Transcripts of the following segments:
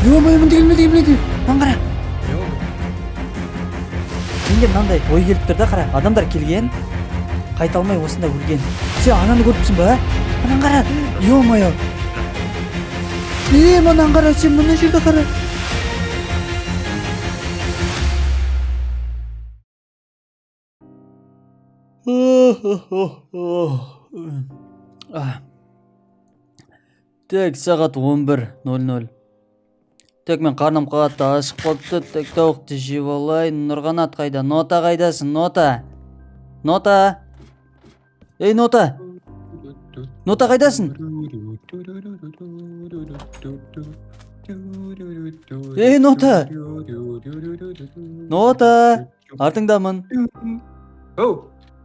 Ё-моё, мындай. Ман кара. Менде мынандай ой келип тур да, кара. Адамдар келген, кайта алмай осында өлген. Сен ананы көрүпсүң ба? Анан кара. Ё-моё. Мындан кара, сен мына жерде кара. Так, сағат 11:00. Так, мен қарным қатты ашық болыпты. Так, тауықты жеп алайын. Нұрғанат қайда? Нота қайдасың? Нота. Ей, Нота. Нота қайдасың? Ей, Нота. Нота. Артыңдамын.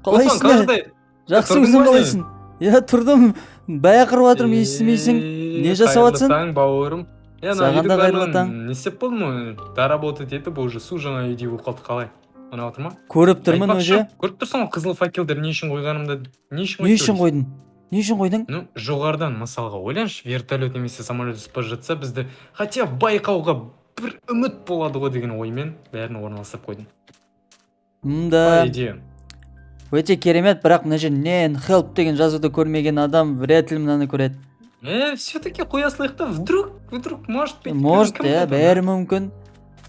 Қалайсың? Жақсысың, қалайсың? Я тұрдым. Бая қырып жатырмын, естімейсің? Не жасап жатсың? Таң бауырым. Саған да қайырлы таң. Не істеп болдым ғой? Доработать етіп, уже су жаңа үйде болып қалды, қалай? Мына отыр ма? Көріп тұрмын уже. Көріп тұрсың ғой, қызыл факелдер не үшін қойғанымды? Не үшін қойдың? Не үшін қойдың? Ну, жоғарыдан мысалға ойланшы, вертолет немесе самолет ұшып жатса, бізді хотя байқауға бір үміт болады ғой деген оймен бәрін орналастырып қойдым. Да. Идея. Өте керемет, бірақ мына жерде не help деген жазуды көрмеген адам вряд ли мынаны көреді. Все-таки қоя салайық та, вдруг, может быть. Может, бәрі мүмкін.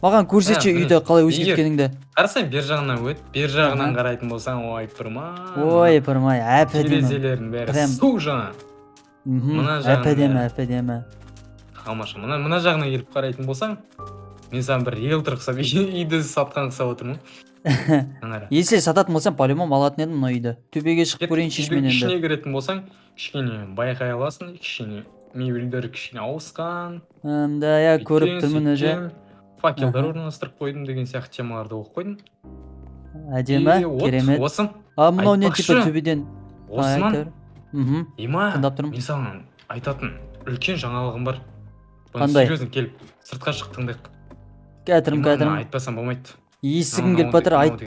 Маған көрсетші үйді қалай өзгерткеніңді. Қарасаң, бер жағынан өт, бер жағынан қарайтын болсаң, ойпырмай, әп-әдемі. Терезелердің бәрі су жаңа. Әп-әдемі. Тамаша, мына жағына келіп қарайтын болсаң, мен саған бір риэлтор қысап, үйді сатқан қысап отырмын. Если сататын болсам, по-любому алатын едім мына үйді. Төбеге шығып көрейінші ішмен енді. Ішіне кіретін болсаң, кішкене байқай аласың, кішкене мебельдер кішкене ауысқан. Да, я көріп тұрмын уже. Факелдар орналастырып қойдым деген сияқты темаларды оқып қойдым. Әдемі, керемет. Осы. Мынау не типа төбеден? Осман. Има, тыңдап тұрмын. мен саған айтатын үлкен жаңалығым бар. Қандай? Серьезно келіп, сыртқа шық тыңдайық. Кәтірім. Айтпасам болмайды. Естігім келіп жатыр, айт.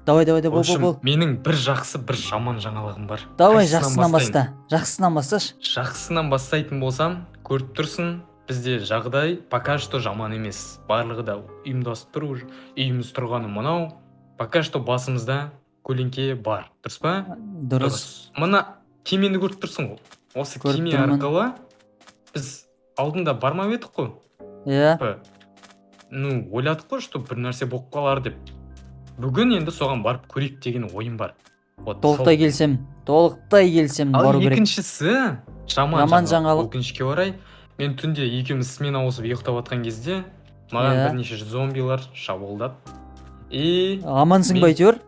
Давай, бол. Менің бір жақсы, бір жаман жаңалығым бар. Давай, жақсысынан басташы. Жақсысынан бастайтын болсам, көріп тұрсың, бізде жағдай пока что жаман емес. Барлығы да ұйымдастыру, үйіміз тұрғаны мынау. Пока что басымызда көлеңке бар. Дұрыс па? Дұрыс. Мына кемені көріп тұрсың ғой. Осы кеме арқылы біз алдында бармап едік қой. Иә. Ну, ойладық қой, что бір нәрсе болып қалар деп. Бүгін енді соған барып көрейік деген ойым бар. Толықтай келсем бару керек. Ал екіншісі, жаман жаңалық. Өкінішке орай, мен түнде екеуміз смена ауысып ұйықтап жатқан кезде маған бірнеше зомбилар шабуылдап. Амансың ба әйтеуір?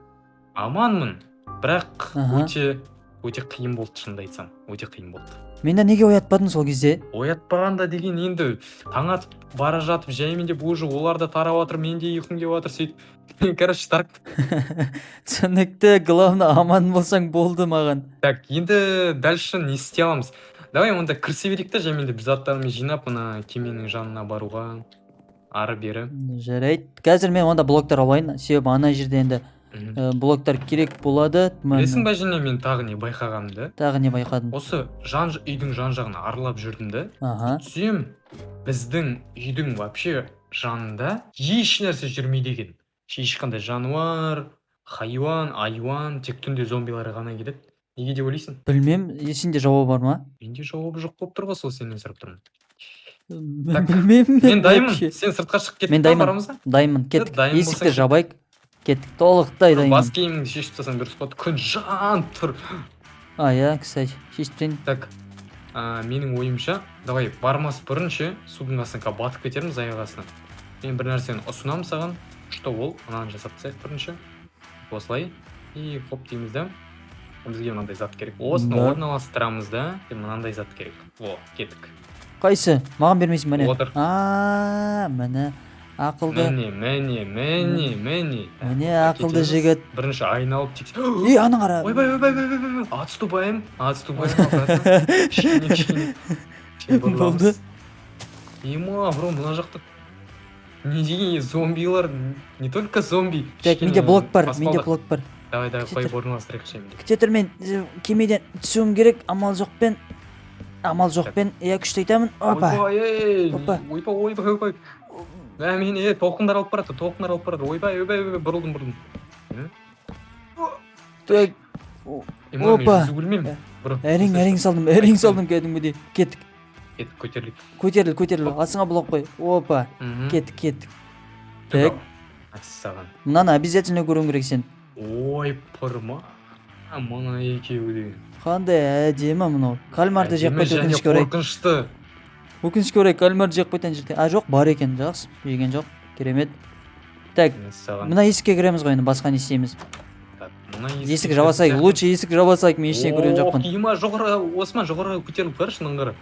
Аманмын, бірақ өте қиын болды, шынымды айтсам. Өте қиын болды. Менде неге оятпадың сол кезде? Оятпағанда деген енді таң атып бара жатып жаймен деп уже олар да тарап жатыр, мен де ұйқым келіп жатыр, сөйтіп. Короче, тарп. Түсінікті, главное аман болсаң болды маған. Так, енді дальше не істей аламыз? Давай онда кірісе берейік та, жаймен деп заттарымды жинап, мына кеменің жанына баруға ары бері. Жарайды. Қазір мен онда блоктар алайын, себебі ана жерде енді блоктар керек болады. Білесің ба және мен тағы не байқағанымды? Тағы не байқадың? Осы үйдің жан жағына аралап жүрдім де. Түсем, біздің үйдің вообще жанында еш нәрсе жүрмейді екен. Ешқандай жануар, хайуан, айуан, тек түнде зомбилары ғана келеді. Неге деп ойлайсың? Білмем, сенде жауабы бар ма? Менде жауабы жоқ болып тұр ғой, сол сенен сұрап тұрмын. Білмеймін. Мен дайынмын. Сен сыртқа шығып кеттік барамыз ба? Дайынмын. Кеттік. Есікті жабайық. Кеттік. Толықтай дайынмын. Бас киіміңді шешіп тастасаң дұрыс болады. Күн жан тұр. Иә, кстати, шешіп тастайын. Так, менің ойымша, давай бармас бұрыншы судың астына батып кетерміз аяқ астына. Мен бір нәрсені ұсынамын саған, что ол мынаны жасап тастайық бірінші. Осылай. И хоп дейміз да. Бізге мынандай зат керек. Осыны орналастырамыз да. Мынандай зат керек. Кеттік. Қайсы? Маған бермейсің міне. Отыр. Міне. Ақылды. Міне. Міне ақылды жігіт. Бірінші айналып тексер. Ана қара. Ойбай. Отступаем. Кішкене. Болды. Бро, мына жақта не деген зомбилар, не только зомби. Так, менде блок бар. Давай, қойып орналастырайық шемді. Күте тұр, мен кемеден түсуім керек, амал жоқпен. амал жоқпен күшті айтамын. Опа. Опа. ойбай. Мені толқындар алып барады, ойбай, бұрылдым. Так. Мен Опа. жүзу білмеймін. Әрең салдым кәдімгідей. Кеттік. Көтеріл. Асыңа блок қой. Опа. Кеттік. Так. Саған. Мынаны обязательно көруің керек сен. Ой, пырма. Мына екеуі деген. Қандай әдемі мынау. Кальмарды жеп қойды өкінішке орай. Қорқынышты. Өкінішке орай кальмарды жеп қойған жерде. Жоқ, бар екен. Жақсы. Жеген жоқ. Керемет. Так. Мына есікке кіреміз ғой енді, басқа не істейміз. Есік жабасайық. Лучше есік жабасайық. Мен ештеңе көрген жоқпын. Кима жоғары, Осман жоғары көтеріліп қарашы ныңғыры.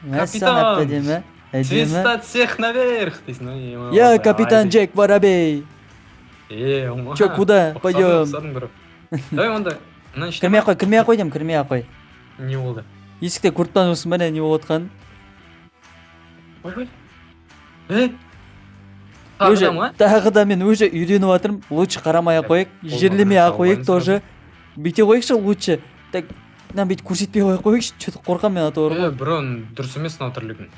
Мәссаған әдемі. Свистать всех наверх дейсің. Я капитан Джек Воробей. Чё, куда? Пойдем. Давай онда. Кірмей-ақ қой деймін, кірмей-ақ қой. Не болды? Есікте курттан осы міне не болып отқан. Ой. Тағы да мен уже үйреніп жатырмын. Лучше қарамай-ақ қойық, жерлемей-ақ қойық тоже. Бүйте қойықшы лучше. Так, мынаны бүйтіп көрсетпей қойықшы. Что-то қорқам мен атауырға. Бұрын дұрыс емес мынау тірлігің.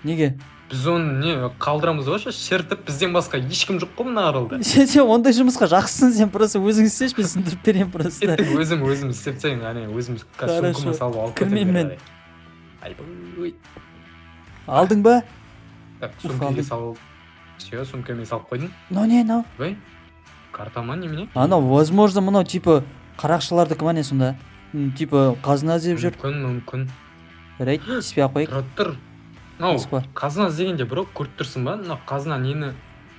Неге? Біз оны қалдырамыз ғой, шертіп бізден басқа ешкім жоқ қой мына аралда. Сен ондай жұмысқа жақсысың, сен просто өзің істеші, мен сындырып беремін просто. Өзім істеп тастайын, өзім сумкама салып алып кірмеймін мен. Айбай. Алдың ба? Сумкаға салып. Все, сумкамен салып қойдың. Мынау не? Ой, карта ма немене? Анау, возможно, мынау типа қарақшылардікі ма не сонда? Типа қазына іздеп жүр. Мүмкін. Жарайды, іспей-ақ қойық. Тұр. Қазына іздегенде бірок көріп тұрсың ба? Мынау қазына нені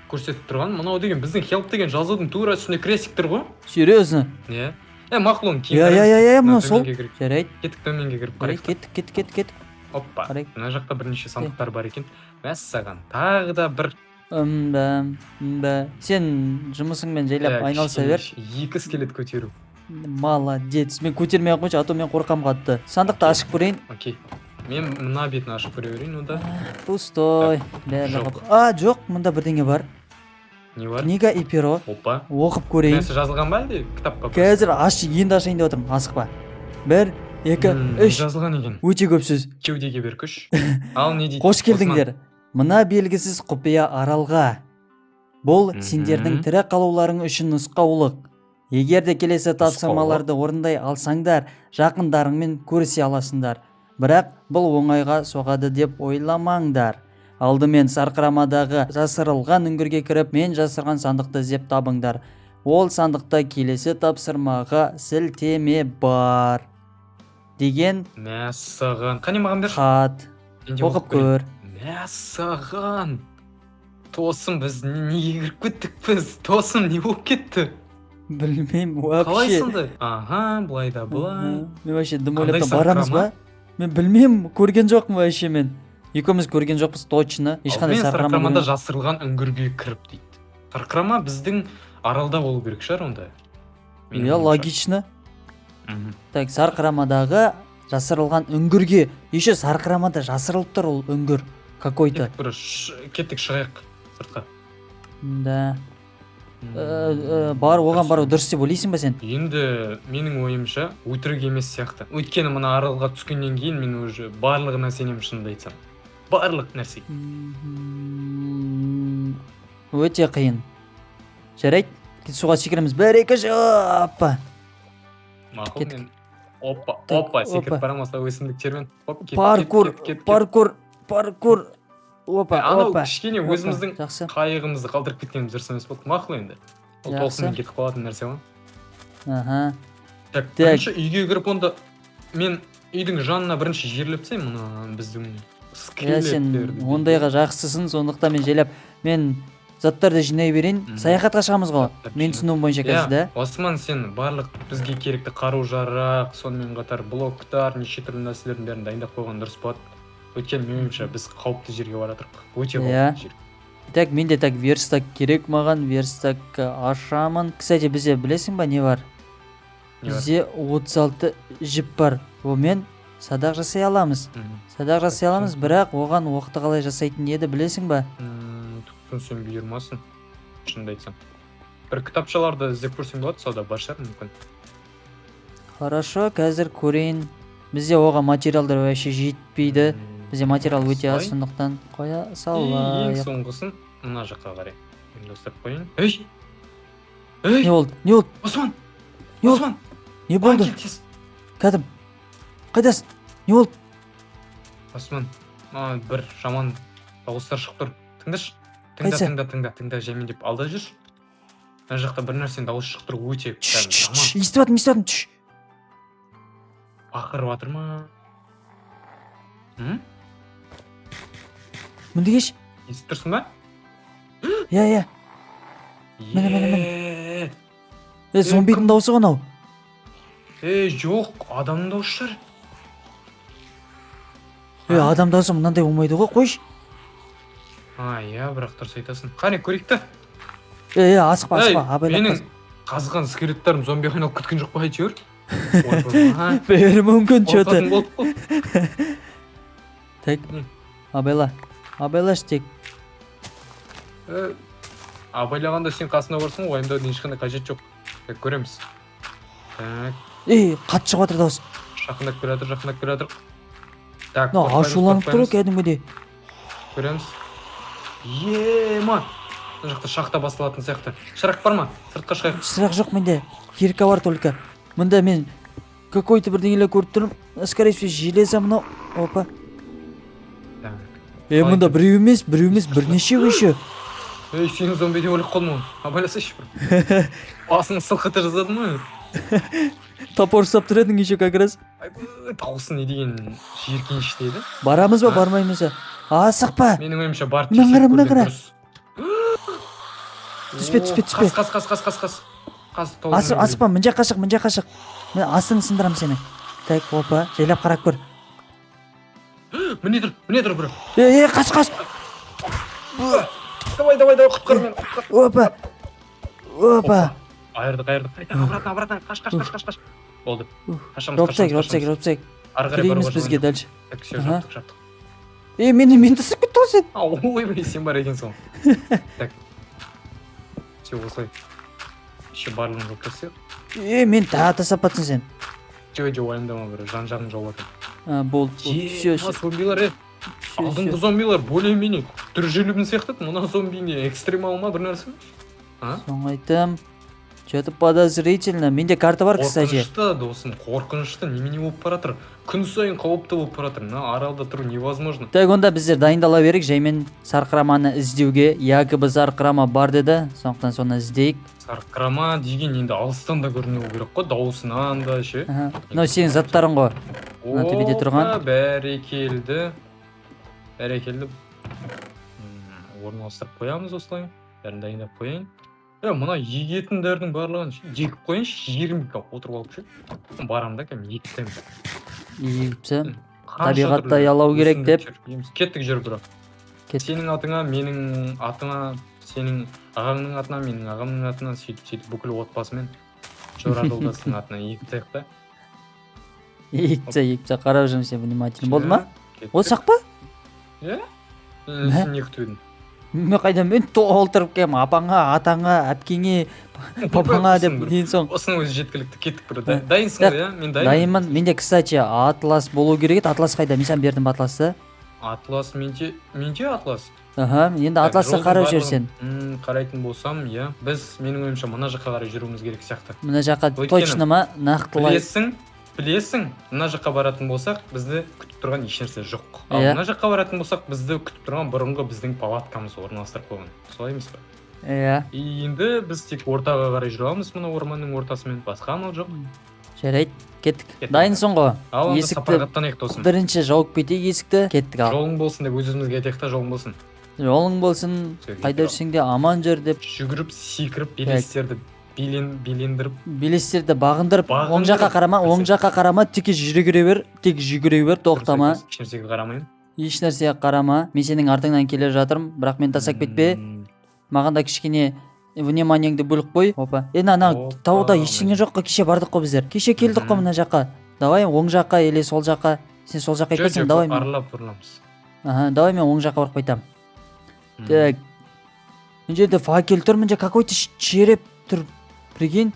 көрсетіп тұрған? Мынау деген біздің хелп деген жазудың тура үстіне крестик тұр ғой? Серьезно? Не? Мақлон кейін. Мынау сол. Жарайды. Кеттік төменге кіріп қарайық. Кеттік. Оппа. Мына жақта бірнеше сандықтар бар екен. Мәссаған. Тағы да бір. Сен жұмысыңмен жайлап айналыса бер. 2 скелет көтеру. Молодец. Мен көтермей ақ қойшы, а то мен қорқам қатты. Сандықты ашып көрейін. Окей. Мен мына бетін ашып көре берейін онда. Пустой. Жоқ, мұнда бірдеңе бар. Не бар? Книга и перо. Опа. Оқып көрейін. Нәрсе жазылған ба әлде кітапқа? Қазір енді ашайын деп отырмын, асықпа. 1, 2, 3. Жазылған екен. Өте көп сөз. Кеудеге бер күш. Ал не дейді? Қош келдіңдер. Мына белгісіз құпия аралға. Бұл сендердің тірі қалуларың үшін нұсқаулық. Егер де келесі тапсырмаларды орындай алсаңдар, жақындарыңмен көрісе аласыңдар. Бірақ бұл оңайға соғады деп ойламаңдар. Алдымен сарқырамадағы жасырылған үңгірге кіріп, мен жасырған сандықты іздеп табыңдар. Ол сандықта келесі тапсырмаға сілтеме бар. Деген Мәссаған. Қане маған бер. Хат. Оқып көр. Мәссаған. Тосым, біз неге кіріп кеттік біз? Тосым, не болып кетті? Білмеймін, вообще. Қалай сынды? Ага, былай да былай. Мен вообще дым ойлап барамыз ба? Мен білмеймін, көрген жоқпын вообще мен. Екеуміз көрген жоқпыз, точно. Ешқандай сарқырамада жасырылған үңгірге кіріп дейді. Сарқырама біздің аралда болу керек шығар онда. Иә, логично. Так, сарқырамадағы жасырылған үңгірге. Еще сарқырамада жасырылып тұр ол үңгір. Какой-то. Кеттік шығайық сыртқа. Да. Оған бару дұрыс деп ойлайсың ба сен? Енді менің ойымша өтірік емес сияқты. Өйткені мына аралға түскеннен кейін мен уже барлығына сенемін, шынымды айтсам. Барлық нәрсе. Өте қиын. Жарайды, суға секіреміз. 1, 2, опа. Мақұл, мен опа, секіріп барамаса өсімдіктермен. Паркур. Опа. Кішкене өзіміздің қайығымызды қалдырып кеткеніміз дұрыс емес болды. Мақұл енді. Ол толқынмен кетіп қалатын нәрсе ғой. Аха. Так, бірінші үйге кіріп онда мен үйдің жанына бірінші жерлеп тастаймын мына біздің скелеттерді. Сен ондайға жақсысың, сондықтан мен жайлап мен заттарды жинай берейін. Саяхатқа шығамыз ғой. Мен түсінуім бойынша қазір да. Осман, сен барлық бізге керекті қару-жарақ, сонымен қатар блоктар, неше түрлі нәрселердің бәрін дайындап қойған дұрыс болады. Өйткені меніңше біз қауіпті жерге бара жатырмық. Өте қауіпті жер. Так, менде так верстак керек маған, верстак ашамын. Кстати, бізде білесің ба не бар? Бізде 36 жіп бар. Омен садақ жасай аламыз. Бірақ оған оқты қалай жасайтын еді білесің ба? Түптің сен бұйырмасын, шынымды айтсам. Бір кітапшаларды іздеп көрсең болады, сауда бар шығар мүмкін. Хорошо, қазір көрейін. Бізде оған материалдар вообще жетпейді. Бізде материал өте аз, Солай. сондықтан қоя Ең салайық. соңғысын мына жаққа қарай ұйымдастырып қояйын. Ей! Не Ей! болды? Не болды? Осман! Не болды? Осман! Не болды? Кел тез! Кәдім. Қайдасың? Не болды? Осман, маған бір жаман дауыстар шығып тұр. Тыңдашы. Тыңда, Қайсы? тыңда, жаймен деп алда жүрші. Мына жақта бір нәрсенің дауысы шығып тұр, өте Естіп жаман. жатырмын. Ақырып жатыр ма? Мінді кеш? Естіп тұрсың ба? Иә. Міне. Зомбидің дауысы ғой анау. Жоқ, адамның дауысы шығар. Адам дауысы мынандай болмайды ғой, қойшы. Иә, бірақ дұрыс айтасың. Қане, көрейік та. Асықпа, абайлап Менің қазған скелеттарым зомби айналып кеткен жоқ па әйтеуір? Бәрі мүмкін что-то. Қорқатын болып қой. Так, абайлаш тек. Абайлағанда сен қасына барсың, уайымдаудың ешқандай қажет жоқ. Так, көреміз. Так, Қатты шығып жатыр дауыс. жақындап келе жатыр. Так, Ашуланып тұр кәдімгідей. көреміз. Ма! Мына жақта шахта басталатын сияқты. Шырақ бар ма? Сыртқа шығайық. Шырақ жоқ менде. Кирка бар только. Мында мен какой-то бірдеңелер көріп тұрмын. Скорее всего, железо мынау. Опа. Так. Мында біреу емес, бірнешеу еще. Сені зомби деп ойлап қалдым ғой. Абайласайшы бір. Басың сылқыты жазады ма? Топор ұстап тұр едің еще как раз. Дауысы не деген жиіркенішті еді. Барамыз ба, бармаймыз ба? Асықпа. Менің ойымша барып Мына қара. дұрыс. Түспе. Қас. Асықпа, мына жаққа шық. Мен астын сындырам сені. Так, опа, жайлап қарап көр. Міне тұр бір. Қаш. Давай, құтқар мені. Опа. Айырдық. Обратно. Қаш. Болды. Ропсек. Келейміз бізге дальше. Так, все, жаптық. Мені тасып кетті ғой сен. Ойбай, сен бар екенсің. Так. Все, осылай. Еще барлығын жоқ көрсек. Мен тасап батсың сен. Жоқ, уайымдама, бір жан-жағын жауып жатыр. Болды. Все. Зомбилар, алдыңғы зомбилар более-менее түржелібін сияқты. Мына зомби не экстремал ма бір нәрсе? Соны айтам. Что-то подозрительно. Менде карта бар, кстати. Қорқынышты, досым, қорқынышты. Немене болып баратыр? Күн сайын қауіпті болып баратыр. Мына аралда тұру невозможно. Так, онда біздер дайындала берейік жаймен сарқыраманы іздеуге. Якобы сарқырама бар деді. Сондықтан соны іздейік. Сарқырама деген енді алыстан да көрінуі керек қой, дауысынан да ше. Мынау сенің заттарың ғой. Мына төбеде тұрған. Бәрекелді. Орналастырып қоямыз осылай. Бәрін дайындап қояйын. Мына егетіндердің барлығын егіп қойыншы, 20-ға отырып алып ше. Барамда кәм егіптен. Егіпсі. Табиғатта ялау керек деп. Кеттік жүр бірақ. Сенің атыңа, менің атыңа, сенің ағаңның атына, менің ағамның атына, сөйтіп бүкіл отбасымен жора жолдастың атына егіптек та. Егіпсе, қарап жүрмін сен внимательно. Болды ма? Ол сақ па? Сен не күтудің? Мен қайдан мен толтырып кем апаңа, атаңа, әпкеңе, папаңа деп дейін соң. Осының өзі жеткілікті, кеттік бір. Дайынсың ғой, мен дайынмын. Дайынмын. Менде, кстати, атлас болу керек еді. Атлас қайда? Мен саған бердім атласты. Атлас, менде атлас. Енді атласты қарап жүрсен. Қарайтын болсам, біз менің ойымша мына жаққа қарай жүруіміз керек сияқты. Мына жаққа точно ма? Нақтылай. Білесің, мына жаққа баратын болсақ, бізді күтіп тұрған ешнәрсе жоқ. Ал мына жаққа баратын болсақ, бізді күтіп тұрған бұрынғы біздің палаткамыз орналастырып қойған. Солай емес па? Енді біз тек ортаға қарай жүреміз, мына орманның ортасымен. Басқа амал жоқ. Жарайды, кеттік. Дайынсың ғой? Ал онда сапарға аттанайық досым. Бірінші жауып кетейік есікті. Кеттік ал. Жолың болсын деп өз-өзімізге айтайық та, жолың болсын. Жолың болсын, қайда жүрсең де аман жүр деп. Жүгіріп, секіріп, белестерді белестерді бағындырып, оң жаққа қарама, тек жүгіре бер, тоқтама. Ешнәрсеге қарамайын. Ешнәрсеге қарама. Мен сенің артыңнан келе жатырмын, бірақ мен тастап кетпе. Маған да кішкене вниманиеңді бөліп қой. Опа. Ана тауда ештеңе жоқ қой, кеше бардық қой біздер. Кеше келдік қой мына жаққа. Давай оң жаққа или сол жаққа. Сен сол жаққа кетсең, давай мен. Аралап бұрыламыз. Давай мен оң жаққа барып қайтам. Так. Мына жерде факел тұр, мына какой-то череп тұр. Прикинь?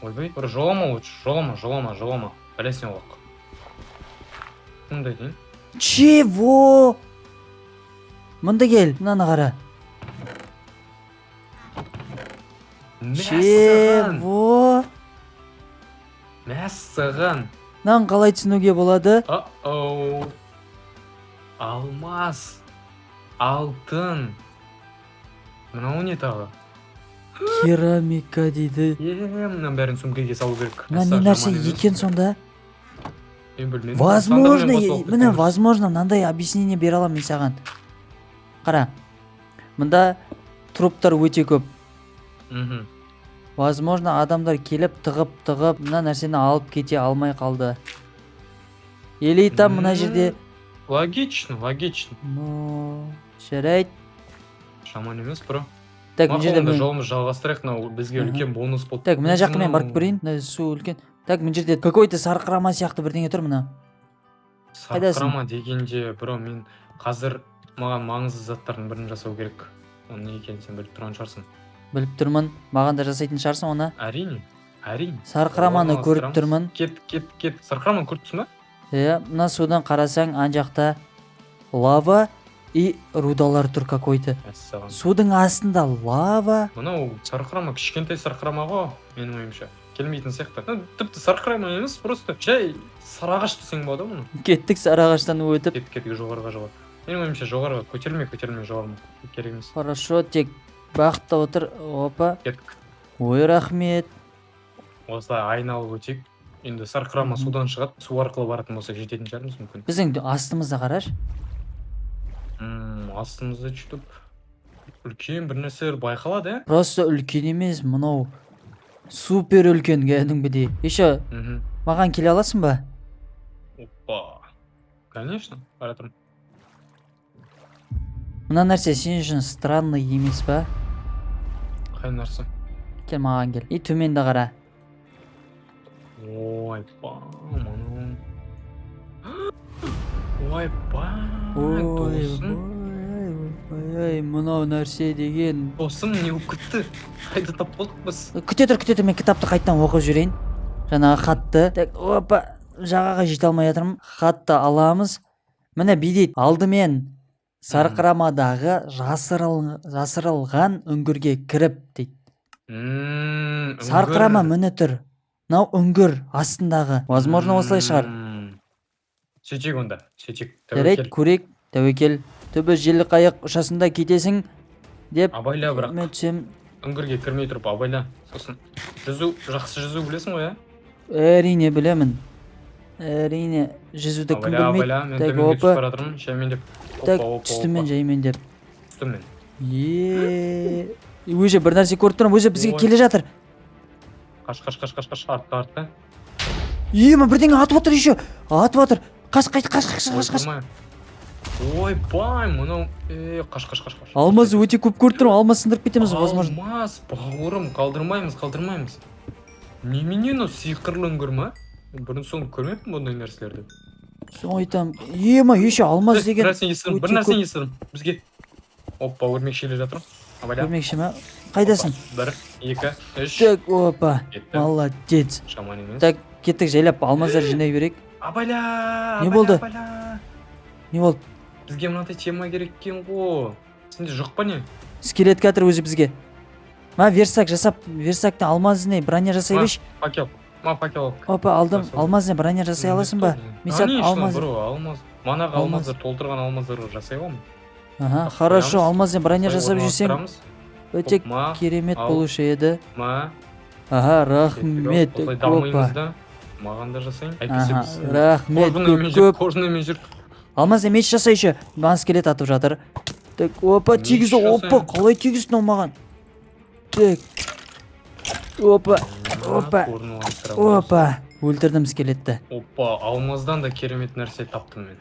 Ойбай, бір жолама лучше, жолама. Бәлесіне олақ. Мындай дейін. Чего? Мында кел, мынаны қара. Мәссаған. Чего? Мәссаған. Мынаны қалай түсінуге болады? О-оу. Алмаз. Алтын. Мынау не тағы? Керамика дейді. Мына бәрін сөмкеге салу керек. Мына не нәрсе екен сонда? Мен білмедім. Возможно, Сандығымен қосып міне кетеміз. возможно мынандай объяснение бере аламын мен саған. Қара. Мында труптар өте көп. Мгм. Возможно, адамдар келіп тығып мына нәрсені алып кете алмай қалды. Или там мына жерде Логично. ну жарайды. Шаман емес, бро. Так, мына жерде Мақұл, онда мен жолымыз жалғастырайық, мынау бізге Аха. үлкен бонус болды. Так, мына жаққа мен Мынау барып көрейін. Мына су үлкен. Так, мына жерде какой-то сарқырама сияқты бірдеңе тұр мына. Қайдасың? Сарқырама дегенде, бро, мен қазір маған маңызды заттардың бірін жасау керек. Оның не екенін сен біліп тұрған шығарсың. Біліп тұрмын. Маған да жасайтын шығарсың оны. Әрине. Сарқыраманы көріп Орналастырамыз. тұрмын. Кет. Сарқыраманы көріп тұрсың ба? Иә, мына судан қарасаң, ан жақта лава и рудалар тұр какой-то. Мәссаған. Судың астында лава. Мынау сарқырама кішкентай сарқырама ғой, менің ойымша. Келмейтін сияқты. Ну, тіпті сарқырама емес, просто жай сарағаш десең болады мұны. Кеттік сарағаштан өтіп. Кеттік жоғарыға жоғары. Менің ойымша жоғарыға көтерілме жоғарыма. Керек емес. Хорошо, тек бақытта отыр. Опа. Кеттік. Ой, рахмет. Осылай айналып өтейік. Енді сарқырама судан шығады, су арқылы баратын болсақ жететін шығармыз мүмкін. Біздің астымызда қараш. Астымызда сөйтіп үлкен бір нәрселер байқалады, ә? Просто үлкен емес, мынау супер үлкен кәдімгідей. Еще Мгм. маған келе аласың ба? Опа. Конечно, бара тұрмын. Мына нәрсе сен үшін странный емес па? Қай нәрсе? Кел маған кел. И төменді қара. Ойпа, мұның. Ойпа, Ой, досым. ой, мынау нәрсе деген. Досым не болып кетті? Қайда тап болдық біз? Күте тұр, мен кітапты қайттан оқып жүрейін. Жаңағы хатты. Так, опа, жағаға жете алмай жатырмын. Хатты аламыз. Міне бидейді. Алдымен сарқырамадағы жасырылған үңгірге кіріп дейді. Сарқырама міне тұр. Мынау үңгір астындағы. Возможно, осылай шығар. Сөйтек онда, сөйтек. Жарайды, көрейік. Тәуекел. Түбі желі қайық ұшасында кетесің деп Абайла бірақ. мен түсем. Үңгірге кірмей тұрып абайла. Сосын жақсы жүзу білесің ғой, ә? Әрине білемін. Әрине жүзуді кім Абайла, білмейді. мен Так, төменге түсіп опа. бара жатырмын, шаймен деп. Так, түстімен жаймен деп. Түстімен. Өзі бір нәрсе көріп тұрмын, өзі бізге Ой. келе жатыр. Қаш, артта. Ема бірдеңе атып отыр еще. Атып отыр. Қаш. Ой, бай, мынау. Қаш. Алмаз өте көп көріп тұрмын, алмаз сындырып кетеміз, возможно. Алмаз, бауырым, қалдырмаймыз. Немене мынау сиқырлы үңгір ма? Бұрын соңды көрмеппін бұндай нәрселерді. Соны айтам. Ема еще алмаз деген. Бір нәрсе естідім. Бізге. Опа, өрмекші келе жатыр. Абайла. Көрмекші ма? Қайдасың? 1, 2, 3. Так, опа. Кетті. Молодец. Шаман емес. Так, кеттік жайлап алмаздар жинай берейік. Абайла. Не болды? Не болды? Бізге мынандай тема керек екен ғой. Сенде жоқ па не? Скелет катыр өзі бізге. Версак жасап, версактың алмазіне броня жасай беш. Факел ал. Опа, алдым. Алмазіне броня жасай аласың ба? Мисат алмаз. Алмаз. Манағы алмаздар толтырған алмаздарға жасай аламын. Ага, хорошо, алмазіне броня жасап жүрсең өте Опма, керемет ал. болушы еді. Ма. Ага, рахмет. Осылай Опа. дамимыз да. Маған да жасайын. Ага, рахмет көп. Кожаныймен жүр. Алмазіне меч жасайшы. Маған скелет атып жатыр. Так, опа, тигізді. Опа, қалай тигізді ол маған? Так. Опа. Өлтірдім скелетті. Опа, алмаздан да керемет нәрсе таптым мен.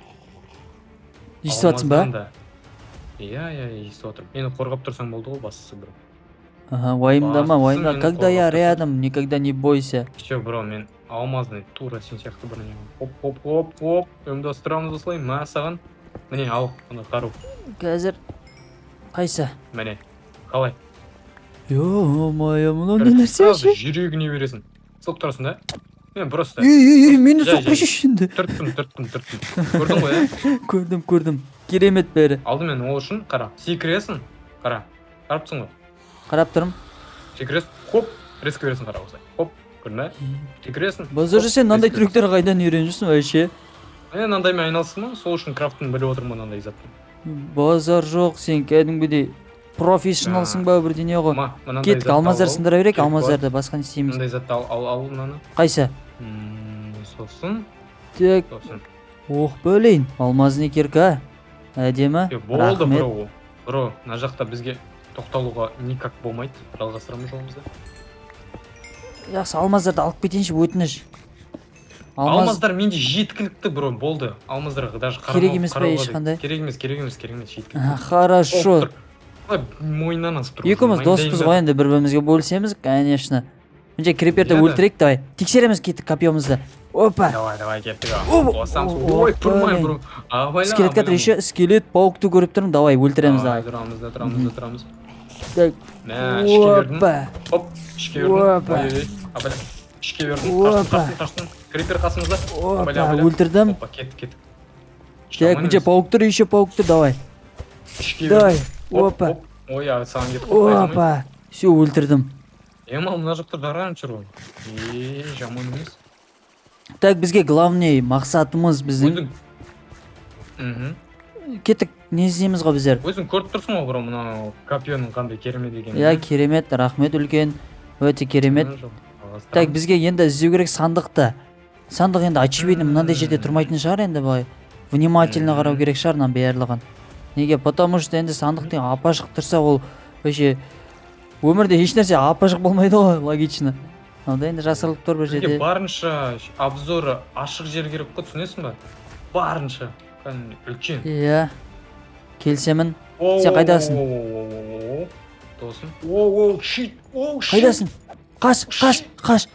Естіп жатсың ба? Иә, естіп отырмын. Мені қорғап тұрсаң болды ғой, бастысы, бро. Ага, уайымдама. мені Когда я қорғап тұрсаң. рядом, никогда не бойся. Все, бро, мен алмазный тура сен сияқты бір не. Оп. Ұйымдастырамыз осылай. Мә саған. Міне, ал, ана қару. Қазір қайсы? Міне. Қалай? Ё-моё, мынау не нәрсе ше? Жүрегіне бересің. Соқ тұрасың да? мен просто мені Жай, соқпайшы енді. түрттім көрдің ғой иә Көрдім. Керемет бәрі. алдымен ол үшін қара секіресің қарап тұрсың ғой Қарап тұрмын. секіресің хоп резко бересің қара осылай хоп көрдің бе секіресің Базаршы сен мынандай трюктер қайдан үйреніп жүрсің вообще? мен мынандаймен айналыстым ғой сол үшін крафтын біліп отырмын мынандай затты Базар жоқ, сен кәдімгідей профессионалсың ба бірдеңе ғой. мынандай Кеттік, алмаздар сындыра берейік, алмаздарды басқа не істейміз. мынандай затты ал мынаны Қайсы? сосын Так, ох бөлейін, алмазный кирка. Әдемі, болды рахмет. бро мына жақта бізге тоқталуға никак болмайды жалғастырамыз жолымызды Жақсы, алмаздарды алып кетейінші, өтініш. алмаздар менде жеткілікті бро болды алмаздарға даже керек емес па ешқандай? керек емес жеткілікті Хорошо. мойнынан асып тұр Екеуміз доспыз ғой енді, бір-бірімізге бөлісеміз, конечно. Міне криперді өлтірейік, давай. Тексереміз кеттік копьемызды. Опа. Давай кеттік ой тұрмай бро Скелетке еще скелет, пауқты көріп тұрмын, давай өлтіреміз, давай. тұрамыз Так, ішке бердің опа. хоп ішке бердің ішке бердің қаштың крипер қасымызда Опа, өлтірдім. опа кеттік Так, міне пауктыр, еще пауктыр, давай. ішке Давай, бердің опа. ой саған кетіп қалды Опа, все, өлтірдім. мына жақта жарайын жүр ғой жаман емес Так, бізге главный мақсатымыз біздің. Кеттік, не іздейміз ғой біздер? өзің көріп тұрсың ғой бро мынау копьенің қандай керемет екенін Я, керемет, рахмет үлкен. Өте керемет. Так, бізге енді іздеу керек сандықты. Сандық енді очевидно мынандай жерде тұрмайтын шығар енді былай. Внимательно қарау керек шығар мына барлығын. Неге? Потому что енді сандықтың апашық тұрса ол вообще өмірде еш нәрсе апашық болмайды ғой, логично. Онда енді жасырылып тұр бір бізге жерде. барынша обзоры ашық жер керек қой түсінесің ба барынша үлкен Иә. Келсемін. Сен қайдасың? досым щит Қайдасың? Қаш.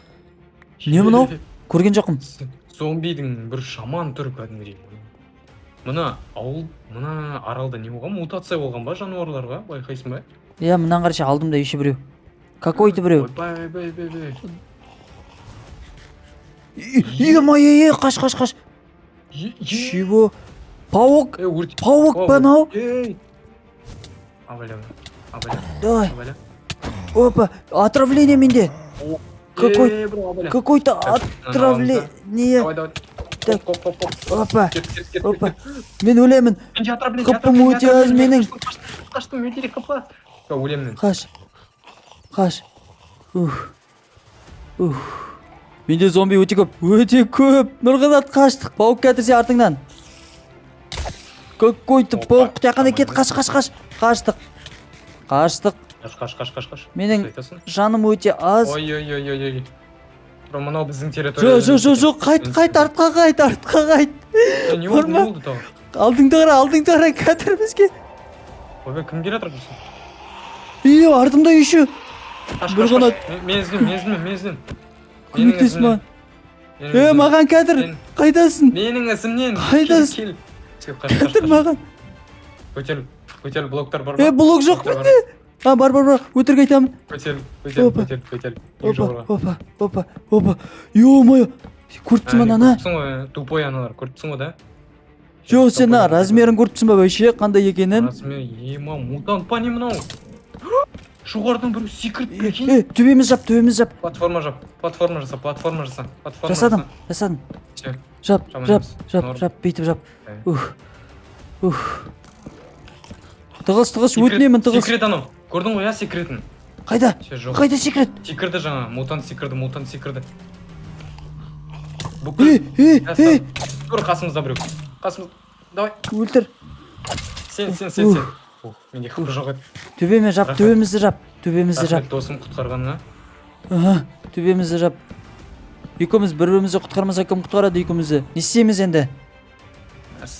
Не мынау? Көрген жоқпын. зомбидің бір жаман түрі кәдімгідей мына аралда не болған мутация болған ба жануарларға байқайсың ба Иә, мынан қарашы алдымда еще біреу. Какой-то біреу. Е-мое, қаш. Чего? Паук? Паук па мынау? Давай. Опа, отравление менде. Какой-то отравление. Так, опа. Мен өлемін. Қыпым өте аз менің. Қаштым, өте қыпа. Өлемін. Қаш. Менде зомби өте көп. Нұрғанат қаштық. Паук кәтірсе артыңнан. Какой-то паук. Тәқандай кет, қаш. Қаштық. Қаш. Менің жаным өте аз. Ой. Мынау біздің территория. Жоқ, қайт, артқа қайт. Не болды тау? Алдыңда қара кәтір бізге. Ой, кім келе жатыр біздің? Артымда еще. Нұрғанат. Мен іздеймін. Көмектес маған. Маған кәтір. Қайдасың? Менің ізімнен. Қайдасың? Кәтір маған. Көтел блоктар бар ба? Блок жоқ менде. Бар. Өтірік айтамын. Көтел. Опа. Ё-моё. Көріпсің ба ана? Көріпсің ғой, тупой аналар. Көріпсің ғой да? Жоқ, сен размерін көріпсің ба вообще қандай екенін? Размер, мутант па не мынау? Жоғарыдан бір секіріп прикинь. Төбеміз жап. Платформа жаса. Жасадым. Жап. Бүйтіп жап. Тығыз, өтінемін тығыз. Секрет анау. Көрдің ғой, секретін. Қайда секрет? Секірді жаңа, мутант секірді. Тұр қасымызда біреу. Давай. Өлтір. Сен. Менде қыбыр жоқ еді. Төбемізді жап. Рахмет досым құтқарғанына. Төбемізді жап. Екеуміз бір-бірімізді құтқармаса кім құтқарады екеумізді? Не істейміз енді?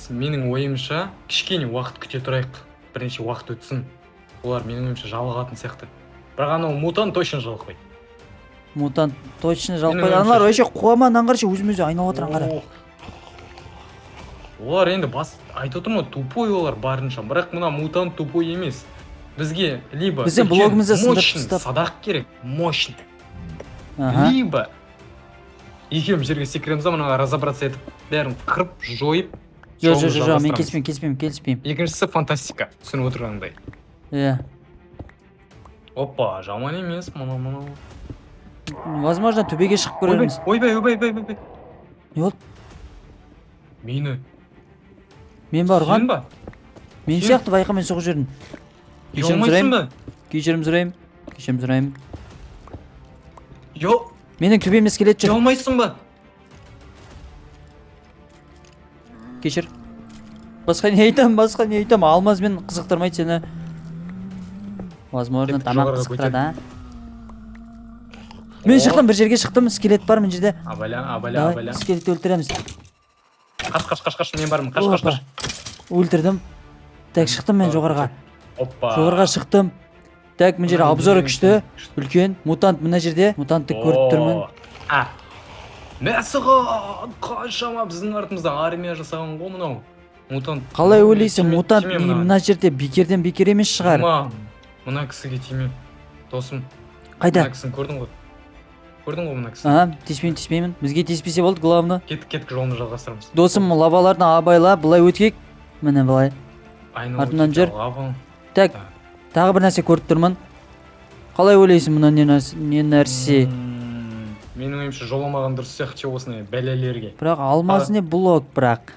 Менің ойымша кішкене уақыт күте тұрайық. Бірнеше уақыт өтсін. Олар менің ойымша жалығатын сияқты. Бірақ анау мутант точно жалықпайды. Мутант точно жалықпайды. Аналар вообще қуаман қарашы өзімізді айналып отырған қара. Олар енді айтып отырмын ғой, тупой олар барынша. Бірақ мына мутант тупой емес. Бізге либо біздің блогымызды сындырып мощный тастап. садақ керек, мощный. Ага. Либо екеуміз жерге секіреміз да мынаға разобраться етіп бәрін қырып жойып жоқ шоуымызды жоқ жоқ мен жалғастырамыз. келіспеймін. Екіншісі фантастика, түсініп отырғандай. Иә. Опа, жаман емес, мынау. Возможно, төбеге шығып көрерміз. Ойбай. Не болды? Мені. Мен барған. Сен ба? Мен сен? сияқты байқамен соғып жүрдім. Ұялмайсың ба? Кешірім сұраймын. Йо, Менің төбемде скелет жүр. ұялмайсың ба? Кешір. Басқа не айтам? Алмазбен қызықтырмайды сені. Возможно, Тек тамақ жоғарыға қызықтырады, а? Мен шықтым, бір жерге шықтым, скелет бар мына жерде. Абаля. Скелетті өлтіреміз. Қаш, мен бармын, қаш. Өлтірдім. Так, шықтым мен жоғарға. Опа. Жоғарға шықтым. Так, мына жерде обзоры күшті. Үлкен мутант мына жерде. Мутантты көріп тұрмын. Мәсіған, қаншама біздің артымызда армия жасаған ғой мынау. Мутант. Қалай ойлайсың, мутант мына жерде бекерден бекер емес шығар. Мына кісіге тиме. Досым. Қайда? Мына кісіні көрдің ғой мына кісіні. Теспеймін. Бізге теспесе болды, главное. Кеттік жолын жалғастырамыз. Досым, лавалардан абайла, былай өткек. Міне былай. Артынан жүр. Так, тағы бір нәрсе көріп тұрмын. Қалай ойлайсың мұна не нәрсе? Менің ойымша жоламаған дұрыс сияқты осындай бәлелерге. Бірақ алмаз не блок бірақ.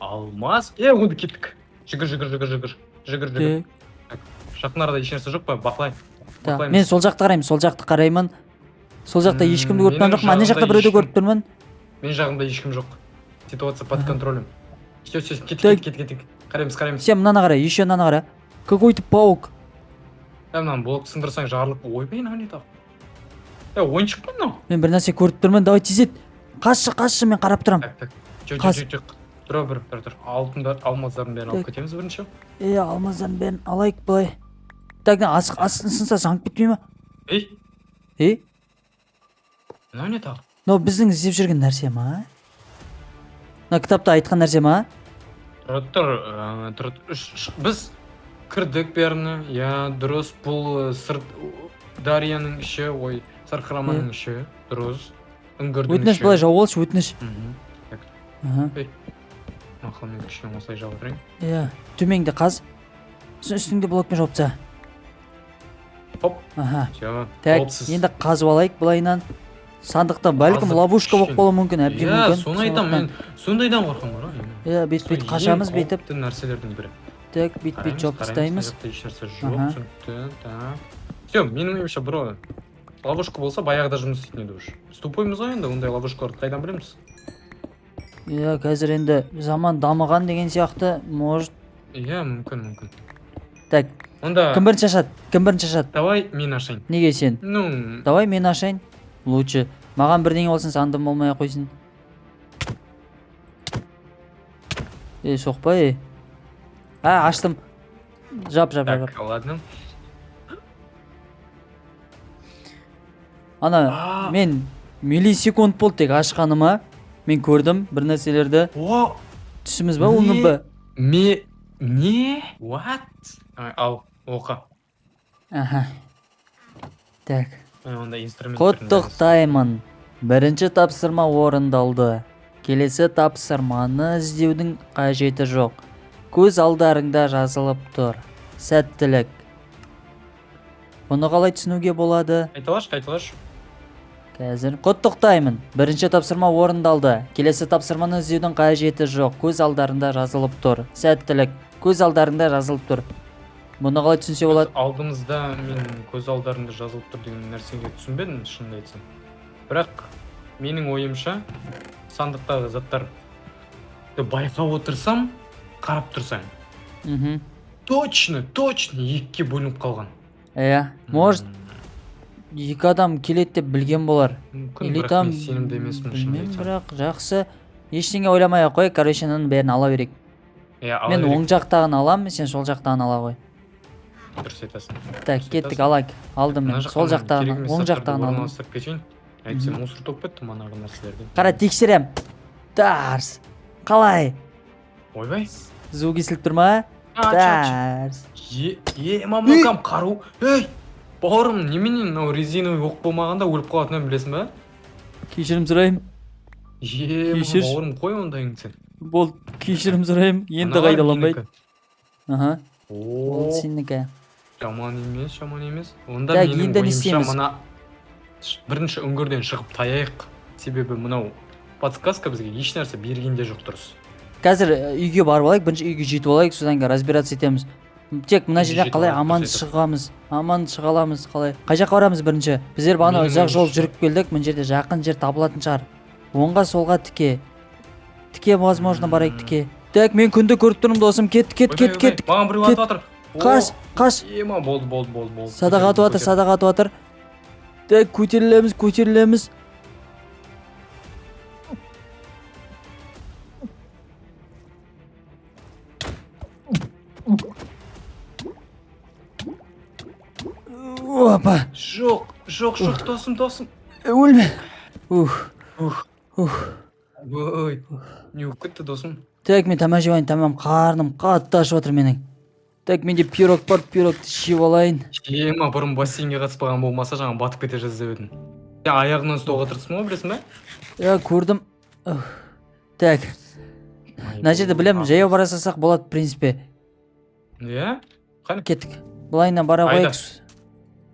Алмаз? Онда кеттік. Жүгір. Жақын арада ешнәрсе жоқ па? Бақылайын. Мен сол жақты қараймын. Сол жақта ешкімді көріп тұрған жоқпын. Ана жақта біреуді көріп тұрмын. Мен жағымда ешкім жоқ. Ситуация под контролем. Все, кеттік. Қараймыз. Сен мынаны қара, еще мынаны қара. Какой-то паук. Мынаны блок сындырсаң жарылып. Ойбай, мынау не тағы? Ойыншық па мынау? Мен бір нәрсе көріп тұрмын. Давай тезет. Қашшы, мен қарап тұрам. Жоқ. Тұр. Алмаздарын бәрін алып кетеміз бірінші. Алмаздарын бәрін алайық былай. Так, астын сынса жаңып кетпей ма? Мынау не тағы? Мынау біздің іздеп жүрген нәрсе ма? Мына кітапта айтқан нәрсе ма? Тұр. Біз кірдік бәріне. Дұрыс, бұл сырт Дарияның іші, Сарқыраманың іші. Дұрыс. Үңгірдің іші. Өтініш былай жауып алшы, өтініш. Мақыл мен кішкене осылай жауып тұрайын. Төмеңді қаз. Үстіңде блокпен жауып таста. Хоп. Так, енді қазып алайық былайынан. Сандықта бәлкім ловушка болып қалуы мүмкін, әбден мүмкін. Соны айтам, мен сондайдан қорқам бар. Бет қашамыз бетіп. Нәрселердің бірі. Так, бет жауып тастаймыз. Все, менің ойымша бро, ловушка болса баяғыда жұмыс істейтін еді уже. Біз тупоймыз ғой енді, ондай ловушкаларды қайдан білеміз? Қазір енді заман дамыған деген сияқты, может. Мүмкін. Так, кім бірінші ашады? Давай мен ашайын. Неге сен? Давай мен ашайын. Лучше. Маған бірдеңе болсын, сандым болмай қойсын. Соқпа, аштым. Жап. Так, ладно. Ана, мен миллисекунд болды тек ашқаныма. Мен көрдім бір нәрселерді. Түсіміз ба, оңым ба? Не? What? Ал, оқа. Так. Құттықтаймын. Құттықтаймын. Бірінші тапсырма орындалды. Келесі тапсырманы іздеудің қажеті жоқ. Көз алдарыңда жазылып тұр. Сәттілік. Бұны қалай түсінуге болады? Қайталаш. Қазір. Құттықтаймын. Бірінші тапсырма орындалды. Келесі тапсырманы іздеудің қажеті жоқ. Көз алдарында жазылып тұр. Сәттілік. Көз алдарында жазылып тұр. Бұны қалай түсінсе болады? Алдымызда мен көз алдарында жазылып тұр деген нәрсеге түсінбедім, шынымды айтсам. Бірақ менің ойымша сандықтағы заттар байқап отырсам, қарап тұрсам. Точно екіге бөлініп қалған. Может, екі адам келеді деп білген болар. Бірақ мен сенімді емеспін, шынымды айтсам. Бірақ жақсы, ештеңе ойламай ақ қой, короченің бәрін ала берейік. Мен оң жақтағын алам, сен сол жақтағын ала қой. Дұрыс айтасың. Так, кеттік, алайық. Алдым мен. Сол жақтағын, оң жақтағын алдым. Әйтсе мусор топ кетті манағы нәрселерден. Қара, тексерем. Тарс. Қалай? Ойбай. Звук естіліп тұр ма? Тарс. Мамакам қару. Бауырым, неменен резиновый оқ болмағанда өліп қалатынын білесің ба? Кешірім сұрайым. Кешір. бауырым қой ондайың сен. болды кешірім сұраймын енді Мыналар қайталанбайды. менікі. Аха, ол О, сенікі. жаман емес, жаман емес. Онда Так, менің енді не ойымша істейміз? мына бірінші үңгірден шығып таяйық. Себебі мынау подсказка бізге еш нәрсе бергенде жоқ дұрыс. Қазір үйге барып алайық, бірінші үйге жетіп алайық, содан кейін разбираться етеміз. Тек мына Үйге жерде жетіп қалай алайық, аман дұрыс айтасың. шығамыз, аман шыға аламыз қалай. Қай жаққа барамыз бірінші? Біздер бағана Менің ұзақ жол ойымша- жүріп келдік, мына жерде жақын жер табылатын шығар. Оңға солға тіке. Тіке возможно барайық тіке. Так, мен күнді көріп тұрмын досым, кеттік. Маған біреу кет. атып жатыр. Қаш. Ема, болды. Садақ атып жатыр. Так, көтерілеміз. Опа, Жоқ, досым. өлме. Ух. Ой, не болып кетті досым. Так, мен тамақ жеп алайын, тамам, қарным қатты ашып жатыр менің. Так, менде пирог бар, пирогты жеп алайын. Ема, бұрын бассейнге қатыспаған болмаса жаңа батып кете жаздап едім. Сен аяғыңнан ұстауға тырыстың ба, білесің бе? Көрдім. Так, мына жерде білемін, жаяу бара салсақ болады, в принципе. Иә? Қане? Кеттік. Былайынан бара Айда. қояйық.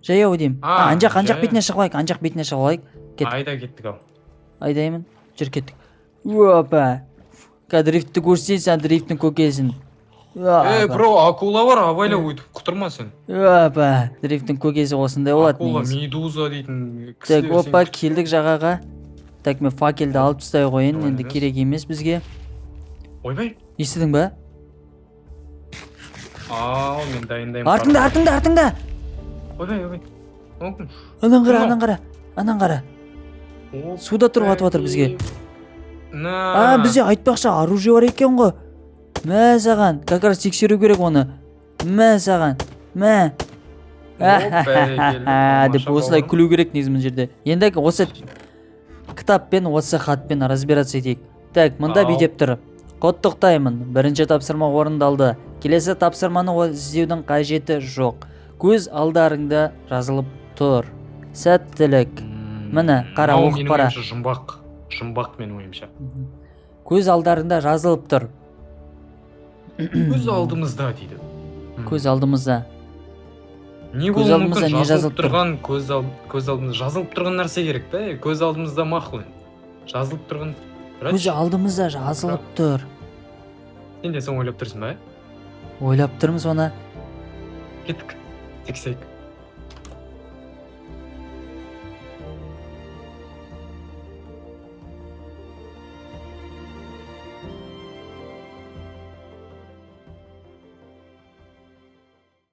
Жаяу деймін. Анжақ жаяу. бетіне шығып алайық. Кеттік. Айда кеттік ау. Айдаймын. Жүр кеттік. Опа. Дрифтті көрсетсең, дрифттің көкесін. бро, акула бар, абайлап өйтіп құтырма сен. Опа. Дрифттің көкесі осындай болады Акула, негізі. медуза дейтін Так, кісілер опа, келдік жағаға. Так, мен факелді алып тастай қойын, Жаман енді емес. керек емес бізге. Ойбай. Естідің ба? Ау, мен дайындаймын. Артыңда. Ойбай. Мүмкін. Анан қара. Суда тұрып атып жатыр бізге. Бізде айтпақшы оружие бар екен ғой. Мә саған, как раз тексеру керек оны. Мә саған. Мә. Деп осылай күлу керек негізі мына жерде. Енді осы кітаппен, осы хатпен разбираться етейік. Так, мында бүйдеп тұр. Құттықтаймын, бірінші тапсырма орындалды. Келесі тапсырманы іздеудің қажеті жоқ. Көз алдарыңда жазылып тұр. Сәттілік. Міне, қара, оқып қара. Жұмбақ менің ойымша. Көз алдарында жазылып тұр. Көз алдымызда дейді. Көз алдымызда. Не Көз болуы алдымызда мүмкін? не Жазылып жазылып тұр? тұрған көз алдымызда жазылып тұрған нәрсе керек пе? Көз алдымызда мақұл. Жазылып тұрған. Көз алдымызда жазылып тұр. Сен де соны ойлап тұрсың ба? Ойлап тұрмыз оны. Кеттік. Тексейік.